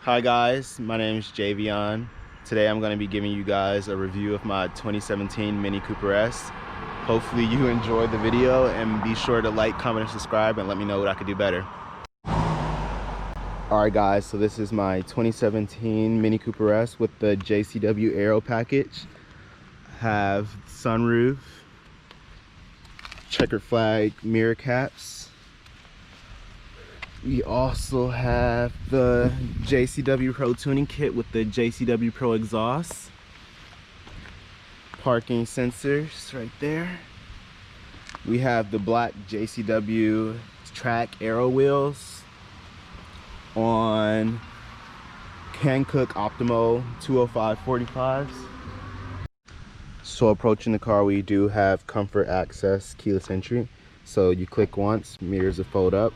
Hi guys, my name is Javion. Today I'm going to be giving you guys a review of my 2017 Mini Cooper S. Hopefully you enjoyed the video and be sure to like, comment, and subscribe and let me know what I could do better. Alright guys, so this is my 2017 Mini Cooper S with the JCW Aero package. I have sunroof, checkered flag mirror caps. We also have the JCW Pro tuning kit with the JCW Pro exhaust. Parking sensors right there. We have the black JCW track aero wheels on Hankook Optimo 205 45s. So approaching the car, we do have comfort access keyless entry. So you click once, mirrors will fold up.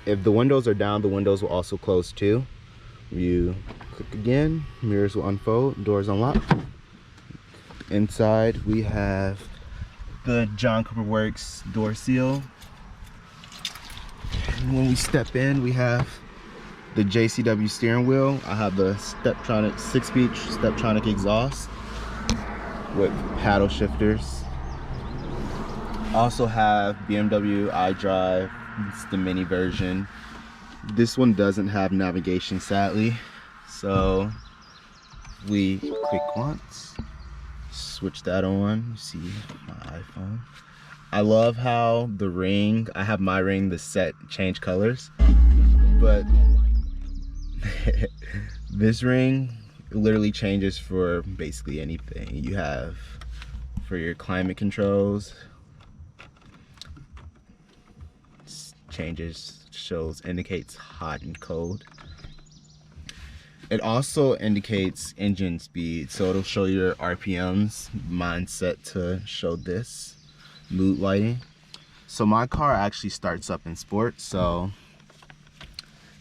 If the windows are down, the windows will also close too. You click again, mirrors will unfold, doors unlock. Inside we have the John Cooper Works door seal. And when we step in, we have the JCW steering wheel. I have the Steptronic 6-speed Steptronic exhaust with paddle shifters. I also have BMW iDrive. It's the mini version. This one doesn't have navigation, sadly. So we click once, switch that on. You see my iPhone. I love how the ring, I have my ring, the set change colors, but this ring literally changes for basically anything. You have for your climate controls, changes, indicates hot and cold. It also indicates engine speed, so it'll show your RPMs. Mine's set to show this mood lighting. So my car actually starts up in sport, so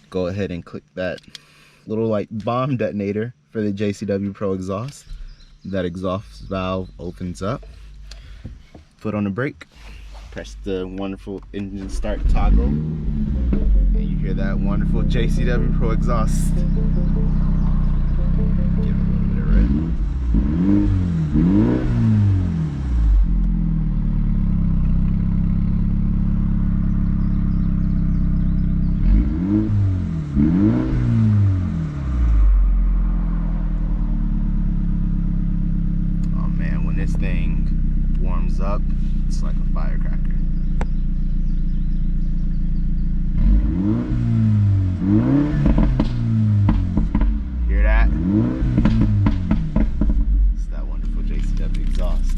go ahead and click that little like bomb detonator for the JCW Pro exhaust. That exhaust valve opens up. Foot on the brake. Press the wonderful engine start toggle, and you hear that wonderful JCW Pro exhaust. Give it a little bit of red. Oh man, when this thing warms up, it's like a firecracker. Hear that? It's that wonderful JCW exhaust.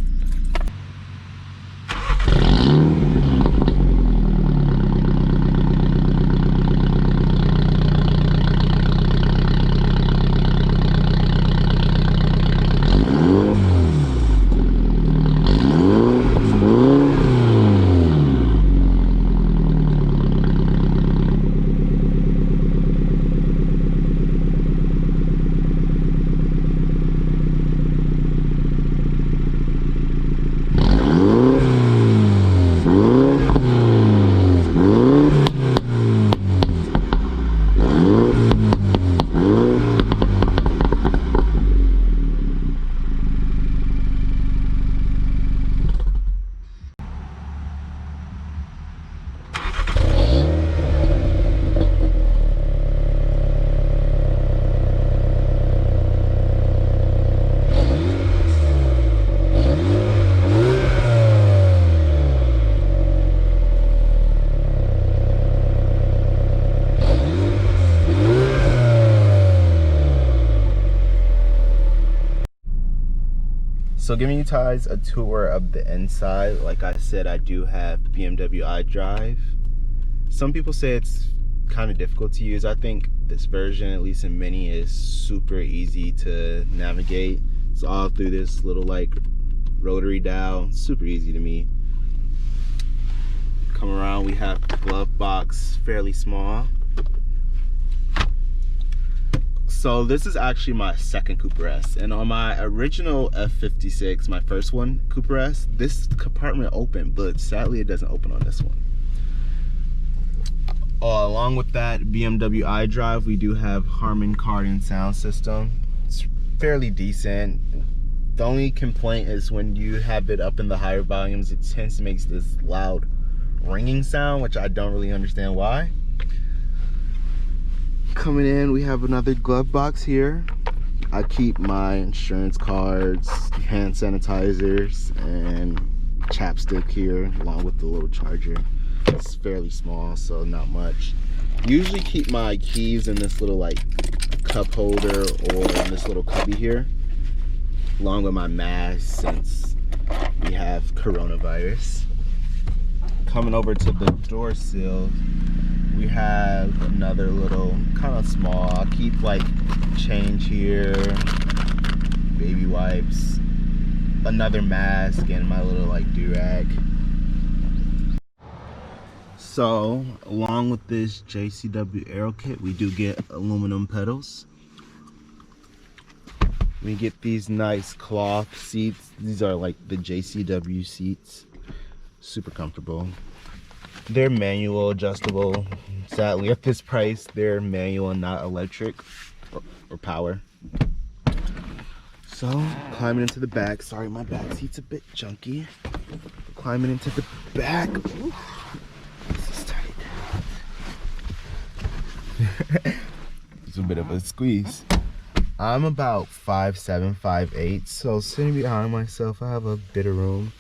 So giving you guys a tour of the inside. Like I said, I do have BMW iDrive. Some people say it's kind of difficult to use. I think this version, at least in Mini, is super easy to navigate. It's all through this little like rotary dial, super easy to me. Come around, we have the glove box, fairly small. So this is actually my second Cooper S, and on my original F56, my first one, Cooper S, this compartment opened, but sadly it doesn't open on this one. Along with that BMW iDrive, we do have Harman Kardon sound system. It's fairly decent. The only complaint is when you have it up in the higher volumes, it tends to make this loud ringing sound, which I don't really understand why. Coming in, we have another glove box here. I keep my insurance cards, hand sanitizers, and chapstick here, along with the little charger. It's fairly small, so not much. Usually keep my keys in this little like cup holder or in this little cubby here, along with my mask since we have coronavirus. Coming over to the door sill, we have another little kind of small. I keep like change here, baby wipes, another mask, and my little like do-rag. So along with this JCW Aero kit, we do get aluminum pedals. We get these nice cloth seats. These are like the JCW seats. Super comfortable. They're manual adjustable. Sadly, at this price, they're manual and not electric or power. So, climbing into the back. Sorry, my back seat's a bit junky. Climbing into the back. Ooh, this is tight. It's a bit of a squeeze. I'm about 5'7", 5'8", so sitting behind myself, I have a bit of room.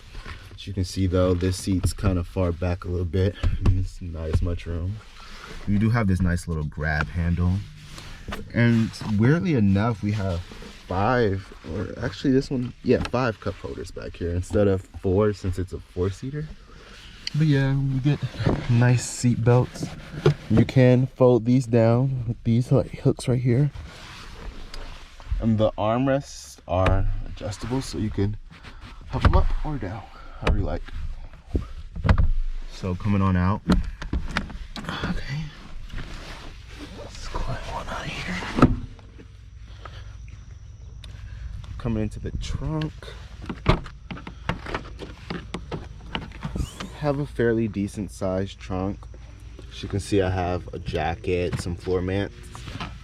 As you can see though, this seat's kind of far back a little bit. It's not as much room. We do have this nice little grab handle. And weirdly enough, we have 5, or actually this one, yeah, 5 cup holders back here instead of 4 since it's a 4-seater. But yeah, we get nice seat belts. You can fold these down with these like hooks right here. And the armrests are adjustable, so you can hop them up or down, however you like. So coming on out. Okay. Let's go on out of here. Coming into the trunk. Have a fairly decent sized trunk. As you can see, I have a jacket, some floor mats.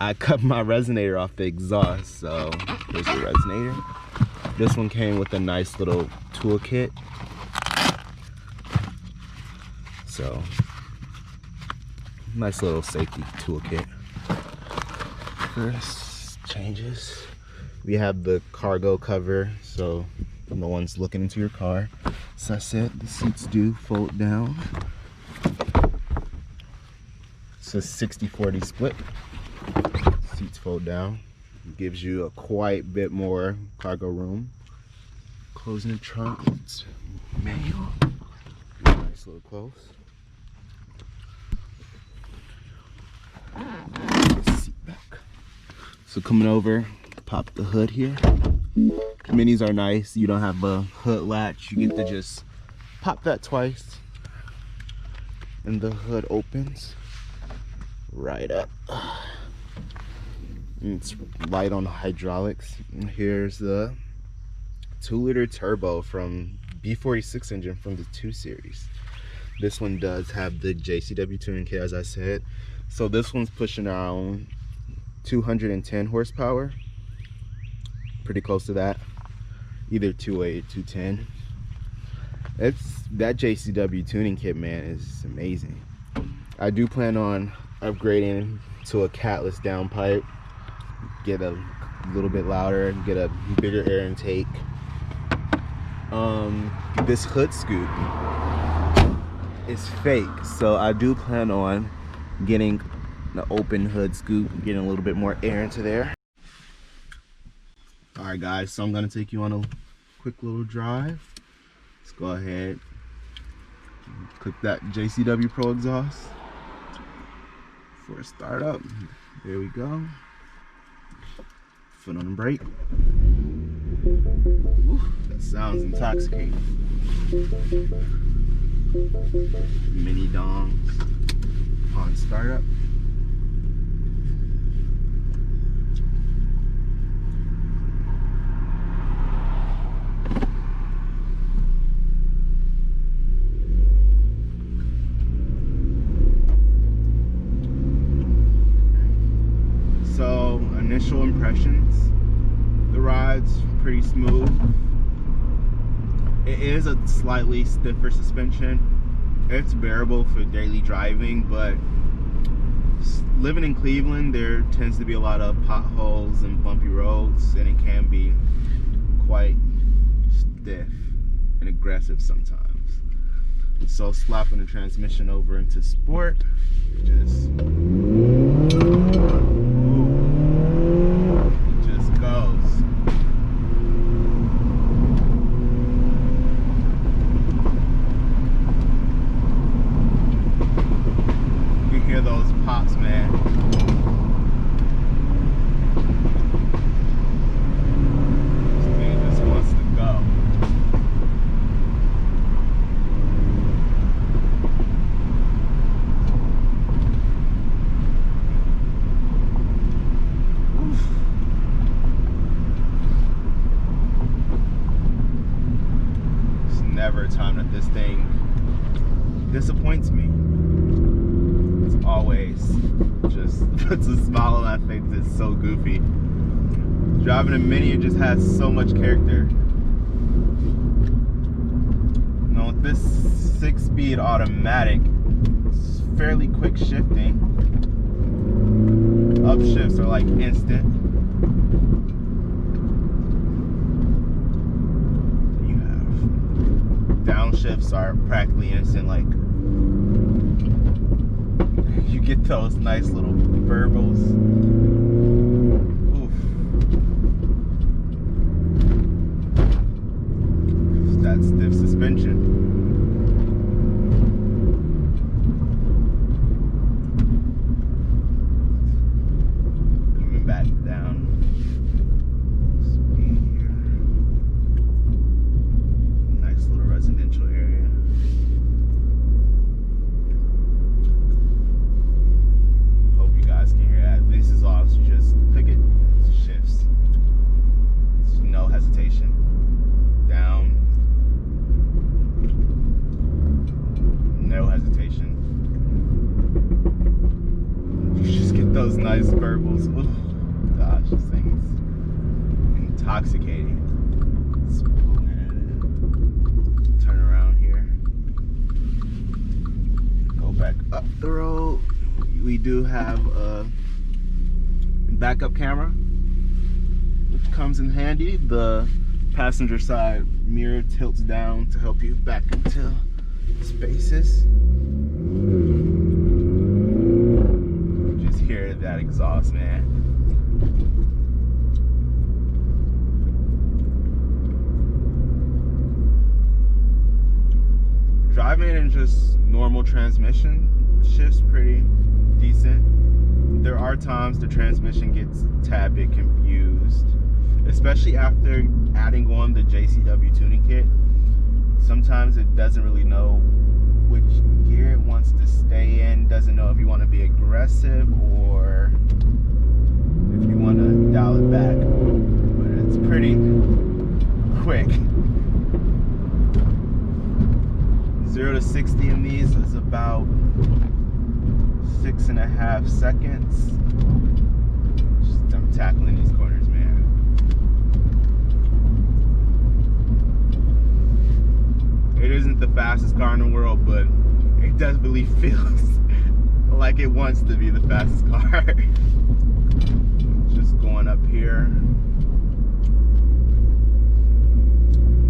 I cut my resonator off the exhaust, so here's the resonator. This one came with a nice little toolkit. So, nice little safety toolkit. First changes. We have the cargo cover, so no one's looking into your car. As I said, the seats do fold down. It's a 60-40 split. Seats fold down. Gives you a quite bit more cargo room. Closing the trunk, it's manual. Nice little close. Seat back. So coming over, pop the hood here. Minis are nice. You don't have a hood latch. You get to just pop that twice, and the hood opens right up. And it's light on hydraulics. And here's the 2-liter turbo from B46 engine from the 2 Series. This one does have the JCW tuning kit, as I said. So this one's pushing around 210 horsepower. Pretty close to that. Either 208 or 210. That JCW tuning kit, man, is amazing. I do plan on upgrading to a catless downpipe. Get a little bit louder, get a bigger air intake. This hood scoop is fake, so I do plan on getting the open hood scoop, getting a little bit more air into there. All right guys, so I'm gonna take you on a quick little drive. Let's go ahead, click that JCW Pro exhaust for a startup. There we go. Foot on the brake. Ooh, that sounds intoxicating. Mini dongs on startup. initial impressions, the ride's pretty smooth. It is a slightly stiffer suspension. It's bearable for daily driving, but living in Cleveland, there tends to be a lot of potholes and bumpy roads, and it can be quite stiff and aggressive sometimes. So slapping the transmission over into sport, just goes. You hear those pops, man. This thing just wants to go. Never a time that this thing disappoints me. It's always just puts a smile on my face. It's so goofy. Driving a Mini, it just has so much character. Now with this 6-speed automatic, it's fairly quick shifting. Upshifts are like instant. Downshifts are practically instant. Like, you get those nice little verbals. Oof. It's that stiff suspension. Coming back down. Residential area. Hope you guys can hear that. This is all, so just click it, shifts. It's no hesitation. Down. No hesitation. You just get those nice verbals. Ooh, gosh, this thing's intoxicating. Turn around here, go back up the road. We do have a backup camera, which comes in handy. The passenger side mirror tilts down to help you back into spaces. Just hear that exhaust, man. Driving in just normal transmission shifts pretty decent. There are times the transmission gets a tad bit confused, especially after adding on the JCW tuning kit. Sometimes it doesn't really know which gear it wants to stay in, doesn't know if you want to be aggressive or if you want to dial it back. But it's pretty quick. 0 to 60 in these is about 6.5 seconds. I'm tackling these corners, man. It isn't the fastest car in the world, but it definitely feels like it wants to be the fastest car. Just going up here.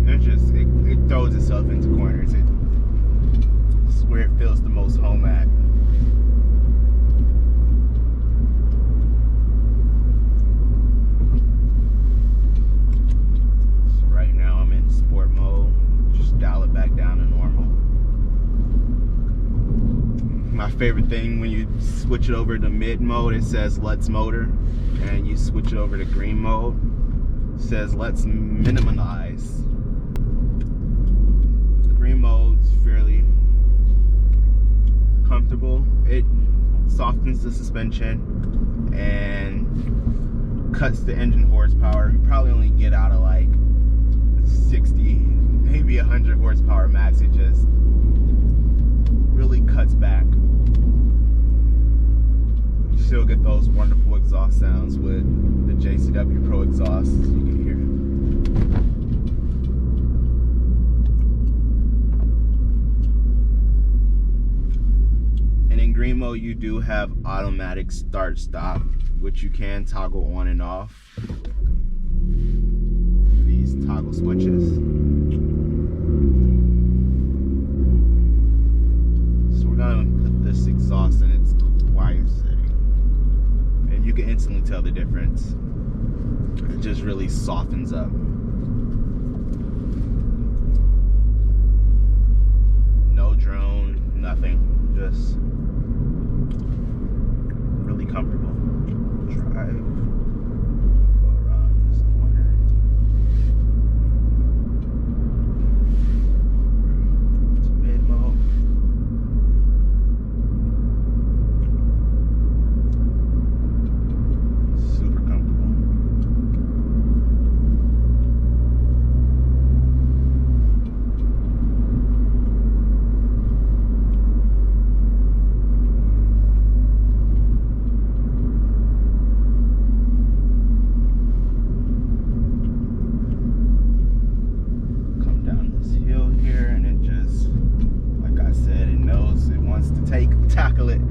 It throws itself into corners. It's where it feels the most home at. So right now I'm in sport mode. Just dial it back down to normal. My favorite thing when you switch it over to mid mode, it says let's motor, and you switch it over to green mode, it says let's minimize. Green mode's fairly comfortable. It softens the suspension and cuts the engine horsepower. You probably only get out of like 60, maybe 100 horsepower max. It just really cuts back. You still get those wonderful exhaust sounds with JCW Pro exhaust, as you can hear. And in green mode, you do have automatic start stop, which you can toggle on and off. These toggle switches. So we're gonna put this exhaust in its quiet setting, and you can instantly tell the difference. It just really softens up. No drone, nothing, just really comfortable. Drive, go around this corner. To mid mode. Super comfortable. Tackle it.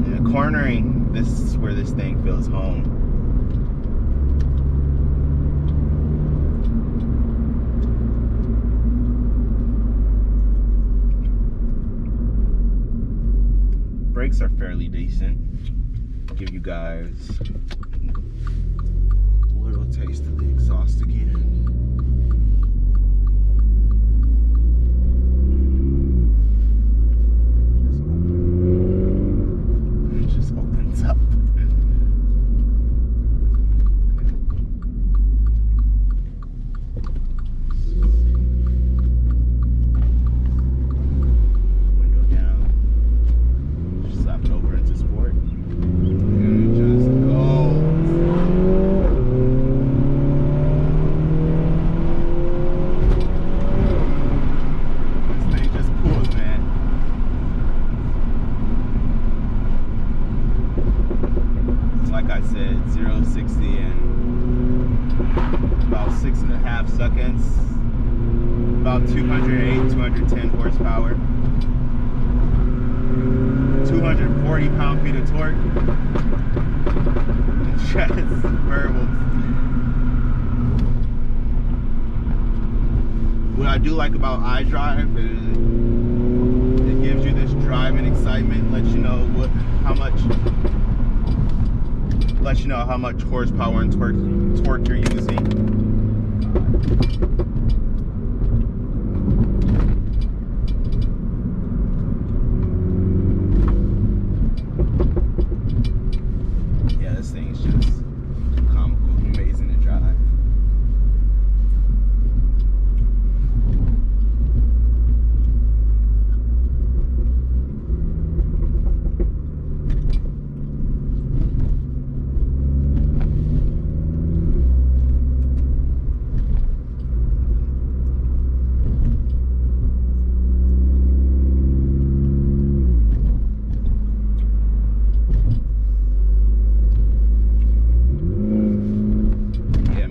Yeah, cornering, this is where this thing feels home. Brakes are fairly decent. I'll give you guys a little taste of the exhaust again. Like I said, 0 to 60 in about 6.5 seconds. About 208, 210 horsepower. 240 pound-feet of torque. Just verbal. What I do like about iDrive is it gives you this driving excitement, lets you know how much horsepower and torque you're using. Yeah, this thing is just comical, amazing to drive.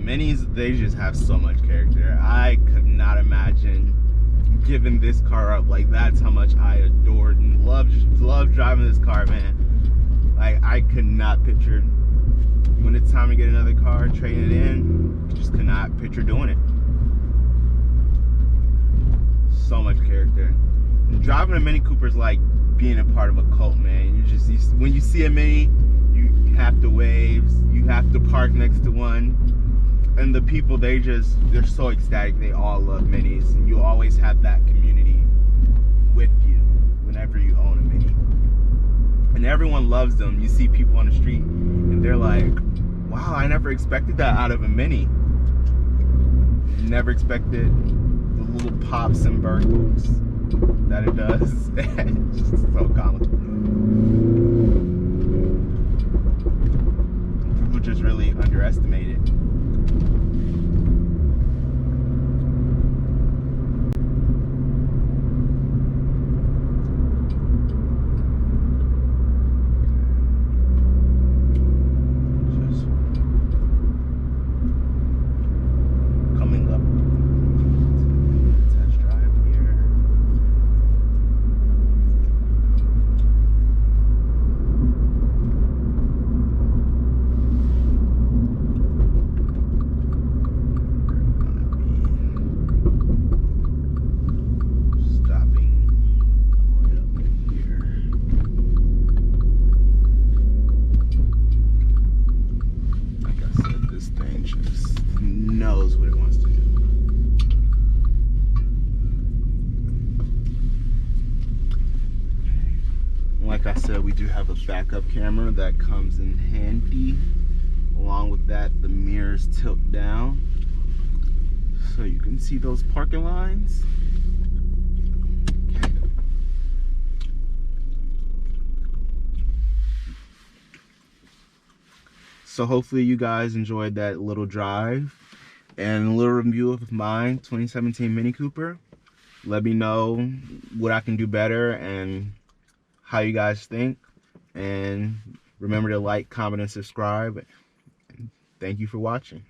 Minis, they just have so much character. I could not imagine giving this car up. Like, that's how much I adored and loved driving this car, man. Like, I could not picture when it's time to get another car, trading it in, just could not picture doing it. So much character. And driving a Mini Cooper is like being a part of a cult, man. When you see a Mini, you have to wave, you have to park next to one. And the people, they're so ecstatic. They all love Minis, and you always have that community with you whenever you own a Mini. And everyone loves them. You see people on the street, and they're like, wow, I never expected that out of a Mini. Never expected the little pops and burgles that it does. It's just so comical. People just really underestimate it. backup camera that comes in handy. Along with that, the mirrors tilt down so you can see those parking lines. Okay. So hopefully you guys enjoyed that little drive and a little review of mine 2017 Mini Cooper. Let me know what I can do better and how you guys think. And remember to like, comment, and subscribe. Thank you for watching.